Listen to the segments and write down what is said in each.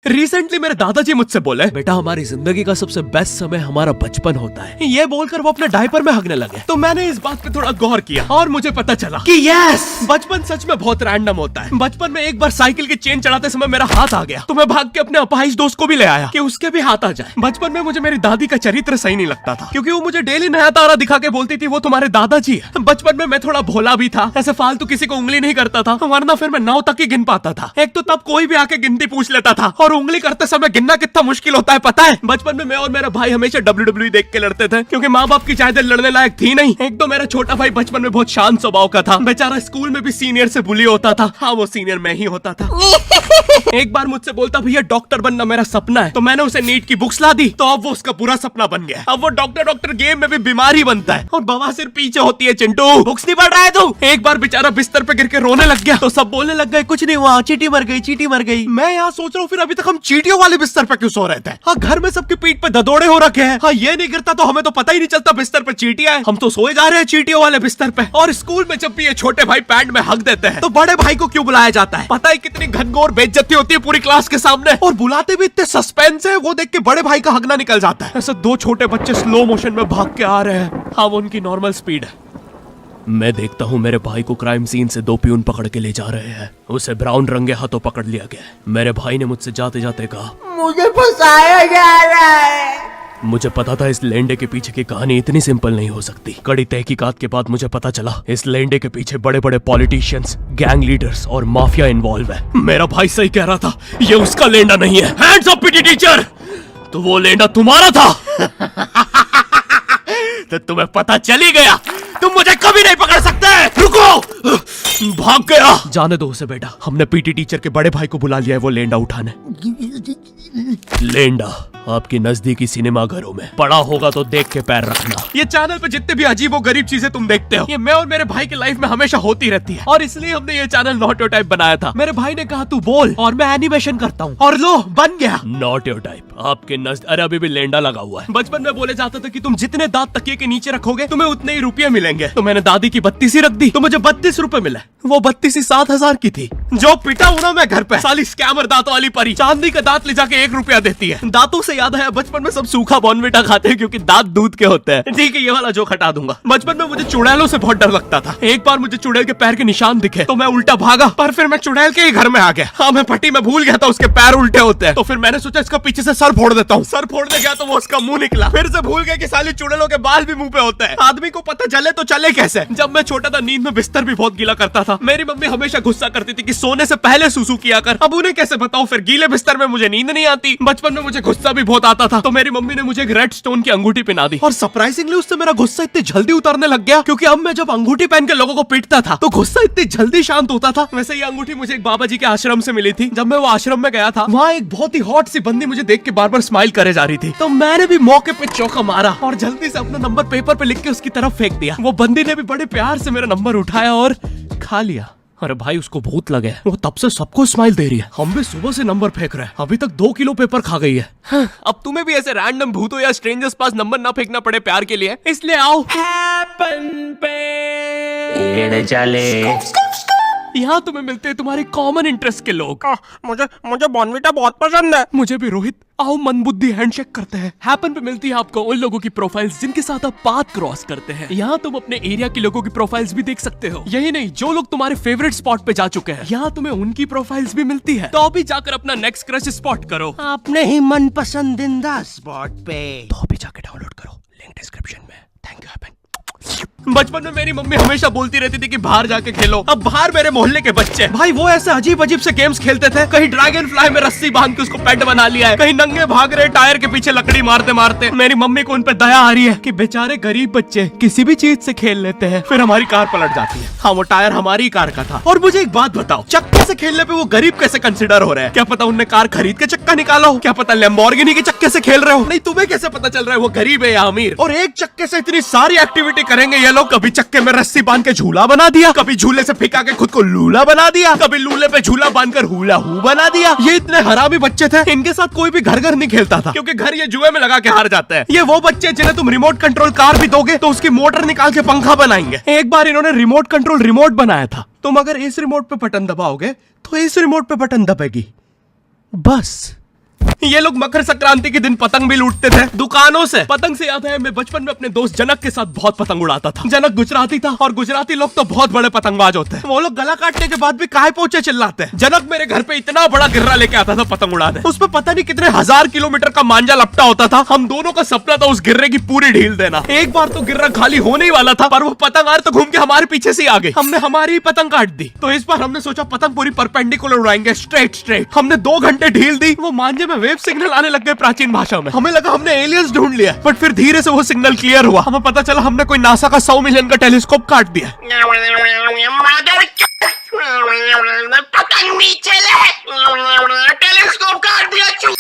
Recently मेरे दादाजी मुझसे बोले, बेटा हमारी जिंदगी का सबसे बेस्ट समय हमारा बचपन होता है। ये बोलकर वो अपने डायपर में हगने लगे। तो मैंने इस बात पे थोड़ा गौर किया और मुझे पता चला कि यस, बचपन सच में बहुत रैंडम होता है। बचपन में एक बार साइकिल की चेन चढ़ाते समय मेरा हाथ आ गया, तो मैं भाग के अपने अपाहिज दोस्त को भी ले आया कि उसके भी हाथ आ जाए। बचपन में मुझे मेरी दादी का चरित्र सही नहीं लगता था, क्योंकि वो मुझे डेली नया तारा दिखा के बोलती थी वो तुम्हारे दादाजी है। बचपन में मैं थोड़ा भोला भी था, ऐसे फालतू किसी को उंगली नहीं करता था, वरना फिर मैं 9 तक ही गिन पाता था। एक तो तब कोई भी आके गिनती पूछ लेता था, और उंगली करते समय गिनना कितना मुश्किल होता है पता है। बचपन में मैं और मेरा भाई हमेशा WWE देख के लड़ते थे, क्योंकि माँ बाप की जायदाद लड़ने लायक थी नहीं। एक तो मेरा छोटा भाई बचपन में बहुत शांत स्वभाव का था, बेचारा स्कूल में भी सीनियर से बुली होता था। हाँ, वो सीनियर मैं ही होता था। एक बार मुझसे बोलता, भैया डॉक्टर बनना मेरा सपना है। तो मैंने उसे नीट की बुक्स ला दी, तो अब वो उसका पूरा सपना बन गया। अब वो डॉक्टर गेम में भी बीमारी बनता है, और बवासीर पीछे होती है। चिंटू बुक्स नहीं पढ़ रहा है तू? एक बार बेचारा बिस्तर पे गिर के रोने लग गया, तो सब बोलने लग गए कुछ नहीं हुआ, चींटी मर गई, चींटी मर गई। मैं यहाँ सोच रहा हूँ फिर अभी तक हम चींटियों वाले बिस्तर पे क्यों सो रहे थे? हाँ, घर में सबकी पीठ पे ददोड़े हो रखे हैं। हाँ, ये नहीं गिरता तो हमें तो पता ही नहीं चलता बिस्तर पे चींटियां हैं। हम तो सोए जा रहे हैं चींटियों वाले बिस्तर पे। और स्कूल में जब भी ये छोटे भाई पैंट में हक देते हैं, तो बड़े भाई को क्यों बुलाया जाता है? पता है कितनी घनघोर बेइज्जती होती है पूरी क्लास के सामने, और बुलाते भी इतने सस्पेंस है, वो देख के बड़े भाई का हगना निकल जाता है। ऐसे 2 छोटे बच्चे स्लो मोशन में भाग के आ रहे हैं। हाँ, वो उनकी नॉर्मल स्पीड है। मैं देखता हूँ मेरे भाई को क्राइम सीन से 2 पियून पकड़ के ले जा रहे हैं। उसे ब्राउन रंगे हाथों पकड़ लिया गया। मेरे भाई ने मुझसे जाते जाते कहा, मुझे फंसाया जा रहा है। मुझे पता था इस लेंडे के पीछे की कहानी इतनी सिंपल नहीं हो सकती। कड़ी तहकीकात के बाद मुझे पता चला इस लेंडे के पीछे बड़े बड़े पॉलिटिशियंस, गैंग लीडर्स और माफिया इन्वॉल्व है। मेरा भाई सही कह रहा था, ये उसका लेंडा नहीं है। हैंड्स अप पीटी टीचर, तो वो लेंडा तुम्हारा था। तो तुम्हें पता चल ही गया, तुम मुझे कभी नहीं पकड़ सकते। रुको, भाग गया। जाने दो उसे बेटा, हमने पीटी टीचर के बड़े भाई को बुला लिया है वो लेंडा उठाने। लेंडा आपकी नजदीकी सिनेमा घरों में पड़ा होगा, तो देख के पैर रखना। ये चैनल पे जितने भी अजीब और गरीब चीजें तुम देखते हो, ये मैं और मेरे भाई की लाइफ में हमेशा होती रहती है, और इसलिए हमने ये चैनल नॉट योर टाइप बनाया था। मेरे भाई ने कहा तू बोल और मैं एनिमेशन करता हूँ, और लो बन गया नॉट योर टाइप। आपके अरे अभी भी लेंडा लगा हुआ है। बचपन में बोले जाता था कि तुम जितने दांत तकिए के नीचे रखोगे तुम्हें उतने ही रुपये मिलेंगे। तो मैंने दादी की 32 रख दी, तो मुझे 32 रुपए मिले। वो 32 7,000 की थी। जो पिटा हूं ना मैं घर पे, साली स्कैमर दांतों वाली परी, चांदी का दांत ले जाके 1 रुपया देती है। दांतों से याद है, बचपन में सब सूखा बॉर्नविटा खाते हैं क्योंकि दांत दूध के होते हैं। ठीक है, ये वाला जोक हटा दूंगा। बचपन में मुझे चुड़ैलों से बहुत डर लगता था। एक बार मुझे चुड़ैल के पैर के निशान दिखे, तो मैं उल्टा भागा, पर फिर मैं चुड़ैल के ही घर में आ गया। हाँ, मैं पट्टी में भूल गया था उसके पैर उल्टे होते हैं, तो फिर मैंने सोचा इसका पीछे से सर फोड़ देता हूँ। सर फोड़ने गया तो वो उसका मुंह निकला। फिर से भूल गया कि साली चुड़ैलों के बाल भी मुंह पे होते हैं। आदमी को पता चले तो चले कैसे। जब मैं छोटा था, नींद में बिस्तर भी बहुत गीला करता था। मेरी मम्मी हमेशा गुस्सा करती थी कि सोने से पहले सुसु किया कर। अब उन्हें कैसे बताऊं, फिर गीले बिस्तर में मुझे नींद नहीं आती। बचपन में मुझे गुस्सा भी बहुत आता था, तो मेरी मम्मी ने मुझे एक रेड स्टोन की अंगूठी पहना दी, और सरप्राइजिंगली उससे मेरा गुस्सा इतनी जल्दी उतरने लग गया, क्योंकि अब मैं जब अंगूठी पहन के लोगों को पीटता था तो गुस्सा इतनी जल्दी शांत होता था। वैसे ये अंगूठी मुझे एक बाबा जी के आश्रम से मिली थी। जब मैं वो आश्रम में गया था, वहाँ एक बहुत ही हॉट सी बंदी मुझे देख के बार बार स्माइल करे जा रही थी, तो मैंने भी मौके पे चौका मारा और जल्दी से अपना नंबर पेपर पे लिख के उसकी तरफ फेंक दिया। वो बंदी ने भी बड़े प्यार से मेरा नंबर उठाया और खा लिया। अरे भाई, उसको भूत लगे, वो तब से सबको स्माइल दे रही है। हम भी सुबह से नंबर फेंक रहे हैं, अभी तक 2 किलो पेपर खा गई है। हाँ, अब तुम्हें भी ऐसे रैंडम भूतों या स्ट्रेंजर्स पास नंबर ना फेंकना पड़े प्यार के लिए, इसलिए आओ हैपन पे चले। यहाँ तुम्हें मिलते हैं तुम्हारे कॉमन इंटरेस्ट के लोग। मुझे बॉर्नविटा बहुत पसंद है। मुझे भी रोहित। आओ मन बुद्धि हैंडशेक करते हैं। हैपन पे मिलती है आपको उन लोगों की प्रोफाइल्स जिनके साथ आप पाथ क्रॉस करते हैं। यहाँ तुम अपने एरिया के लोगों की प्रोफाइल्स भी देख सकते हो। यही नहीं, जो लोग तुम्हारे फेवरेट स्पॉट पे जा चुके हैं, यहाँ तुम्हें उनकी प्रोफाइल्स भी मिलती है। तो अभी जाकर अपना नेक्स्ट क्रश स्पॉट करो अपने ही मन पसंदीदा स्पॉट पे। तो अभी जाकर डाउनलोड करो, लिंक डिस्क्रिप्शन में। Thank you happen. बचपन में मेरी मम्मी हमेशा बोलती रहती थी कि बाहर जाके खेलो। अब बाहर मेरे मोहल्ले के बच्चे भाई वो ऐसे अजीब अजीब से गेम्स खेलते थे। कहीं ड्रैगन फ्लाई में रस्सी बांध के उसको पेट बना लिया है, कहीं नंगे भाग रहे टायर के पीछे लकड़ी मारते मारते। मेरी मम्मी को उन पे दया आ रही है कि बेचारे गरीब बच्चे किसी भी चीज से खेल लेते हैं, फिर हमारी कार पलट जाती है। हाँ, वो टायर हमारी कार का था। और मुझे एक बात बताओ, चक्के से खेलने पे वो गरीब कैसे कंसिडर हो रहे हैं? क्या पता उनने कार खरीद के चक्का निकाला हो, क्या पता लैम्बोर्गिनी के चक्के से खेल रहे हो। नहीं, तुम्हें कैसे पता चल रहा है वो गरीब है या अमीर? और एक चक्के से इतनी सारी एक्टिविटी करेंगे ये लोग। कभी चक्के में रस्सी बांध के झूला बना दिया, कभी झूले से फिका के खुद को लूला बना दिया, कभी लूले पे झूला बांधकर हुला हू बना दिया। ये इतने हरामी बच्चे थे, इनके साथ कोई भी घर नहीं खेलता था, क्योंकि घर ये जुए में लगा के हार जाते हैं। ये वो बच्चे जिन्हें तुम रिमोट कंट्रोल कार भी दोगे तो उसकी मोटर निकाल के पंखा बनाएंगे। एक बार इन्होंने रिमोट कंट्रोल रिमोट बनाया था। तुम अगर इस रिमोट पे बटन दबाओगे तो इस रिमोट पे बटन दबेगी, बस ये लोग मकर संक्रांति के दिन पतंग भी लूटते थे दुकानों से। पतंग से याद है मैं बचपन में अपने दोस्त जनक के साथ बहुत पतंग उड़ाता था। जनक गुजराती था और गुजराती लोग तो बहुत बड़े पतंगबाज होते हैं। वो लोग गला काटने के बाद भी काहे पोचे चिल्लाते हैं। जनक मेरे घर पे इतना बड़ा गिर्रा लेके आता था पतंग उड़ाने। उस पर पता नहीं कितने 1000 किलोमीटर का मांझा लपटा होता था। हम दोनों का सपना था उस गिर्रे की पूरी ढील देना। एक बार तो गिर्रा खाली होने ही वाला था पर वो पतंग आर तो घूम के हमारे पीछे से आ गई। हमने हमारी ही पतंग काट दी। तो इस बार हमने सोचा पतंग पूरी परपेंडिकुलर उड़ाएंगे, स्ट्रेट। हमने 2 घंटे ढील दी। वो मांझे में वेव सिग्नल आने लग गए प्राचीन भाषा में। हमें लगा हमने एलियंस ढूंढ लिया, बट फिर धीरे से वो सिग्नल क्लियर हुआ। हमें पता चला हमने कोई नासा का 100 मिलियन का टेलीस्कोप काट दिया। पतंग नीचे ले, टेलीस्कोप काट दिया।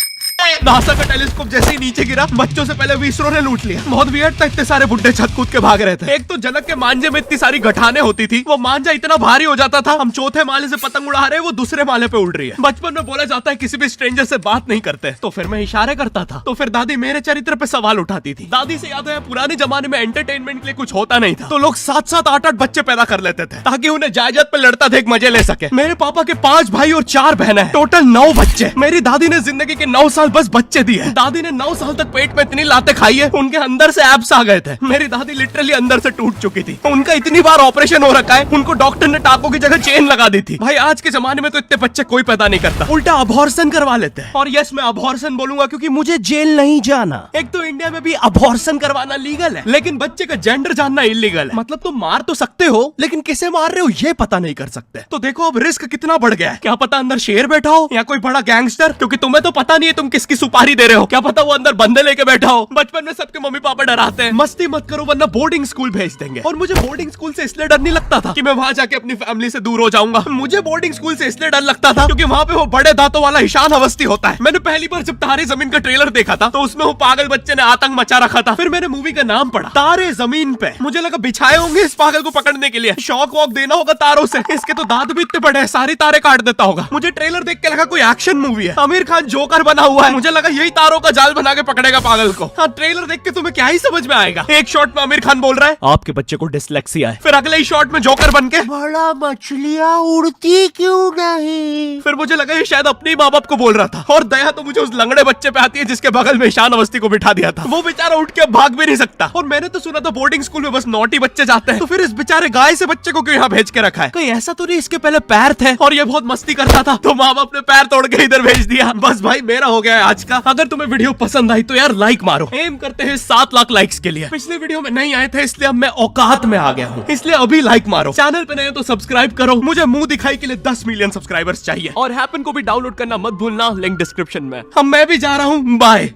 नासा का टेलीस्कोप जैसे ही नीचे गिरा बच्चों से पहले विसरो ने लूट लिया। बहुत वियर्ड था, इतने सारे बुड्ढे छत कूद के भाग रहे थे। एक तो जनक के मांझे में इतनी सारी गठाने होती थी, वो मांझा इतना भारी हो जाता था। हम चौथे माले से पतंग उड़ा रहे, वो दूसरे माले पे उड़ रही है। बचपन में बोला जाता है किसी भी स्ट्रेंजर से बात नहीं करते, तो फिर मैं इशारे करता था। तो फिर दादी मेरे चरित्र पे सवाल उठाती थी। दादी से याद है पुराने जमाने में एंटरटेनमेंट के लिए कुछ होता नहीं था, तो लोग 7-7, 8-8 बच्चे पैदा कर लेते थे ताकि उन्हें जायदाद पे लड़ता देख मजे ले सके। मेरे पापा के 5 भाई और 4 बहनें हैं, टोटल 9 बच्चे। मेरी दादी ने जिंदगी के 9 साल बस बच्चे दिए। दादी ने 9 साल तक पेट में इतनी लातें खाई है, उनके अंदर से एब्स आ गए थे। मेरी दादी लिटरली अंदर से टूट चुकी थी। उनका इतनी बार ऑपरेशन हो रखा है, उनको डॉक्टर ने टाकों की जगह चेन लगा दी थी। भाई आज के जमाने में तो इतने बच्चे कोई पैदा नहीं करता, उल्टा अबॉर्शन करवा लेते हैं। और यस मैं अबॉर्शन बोलूंगा क्योंकि मुझे जेल नहीं जाना। एक तो इंडिया में भी अबॉर्शन करवाना लीगल है, लेकिन बच्चे का जेंडर जानना इलीगल है। मतलब तुम मार तो सकते हो, लेकिन किसे मार रहे हो ये पता नहीं कर सकते। तो देखो अब रिस्क कितना बढ़ गया है। क्या पता अंदर शेर बैठा हो या कोई बड़ा गैंगस्टर, क्योंकि तुम्हें तो पता नहीं है तुम किसकी सुपारी दे रहे हो। क्या पता वो अंदर बंदे लेके बैठा हो। बचपन में सबके मम्मी पापा डराते हैं मस्ती मत करो वरना बोर्डिंग स्कूल भेज देंगे। और मुझे बोर्डिंग स्कूल से इसलिए डर नहीं लगता था कि मैं वहां जाके अपनी फैमिली से दूर हो जाऊंगा। मुझे बोर्डिंग स्कूल से इसलिए डर लगता था क्योंकि वहां पे वो बड़े दांतों वाला ईशान अवस्थी होता है। मैंने पहली बार जब तारे जमीन का ट्रेलर देखा था तो उसमें वो पागल बच्चे ने आतंक मचा रखा था। फिर मैंने मूवी का नाम पढ़ा तारे जमीन पे। मुझे लगा बिछाए होंगे इस पागल को पकड़ने के लिए, शॉक वॉक देना होगा तारों से। इसके तो दांत भी इतने बड़े हैं, सारी तारे काट देता होगा। मुझे ट्रेलर देख के लगा कोई एक्शन मूवी है, आमिर खान जोकर बना हुआ है। मुझे लगा यही तारों का जाल बना के पकड़ेगा पागल को। हाँ ट्रेलर देख के तुम्हें क्या ही समझ में आएगा। एक शॉट में आमिर खान बोल रहा है आपके बच्चे को डिसलेक्सिया है, फिर अगले ही शॉट में जोकर बन के बड़ा मछलियाँ उड़ती क्यों नहीं। फिर मुझे लगा ये शायद अपने माँ बाप को बोल रहा था। और दया तो मुझे उस लंगड़े बच्चे पे आती है जिसके बगल में ईशान अवस्थी को बिठा दिया था। वो बेचारा उठ के भाग भी नहीं सकता। और मैंने तो सुना था बोर्डिंग स्कूल में बस नॉटी बच्चे जाते हैं, तो फिर इस बेचारे गाय से बच्चे को क्यों यहाँ भेज के रखा है। कहीं ऐसा तो नहीं इसके पहले पैर थे और ये बहुत मस्ती करता था तो माँ बाप ने पैर तोड़ के इधर भेज दिया। बस भाई मेरा हो गया है आज का। अगर तुम्हें वीडियो पसंद आई तो यार लाइक मारो। एम करते हैं 7 लाख लाइक्स के लिए। पिछले वीडियो में नहीं आए थे इसलिए अब मैं औकात में आ गया हूँ, इसलिए अभी लाइक मारो। चैनल पे नए हो तो सब्सक्राइब करो। मुझे मुंह दिखाई के लिए 10 मिलियन सब्सक्राइबर्स चाहिए। और हैपन को भी डाउनलोड करना मत भूलना, लिंक डिस्क्रिप्शन में। अब मैं भी जा रहा हूँ, बाय।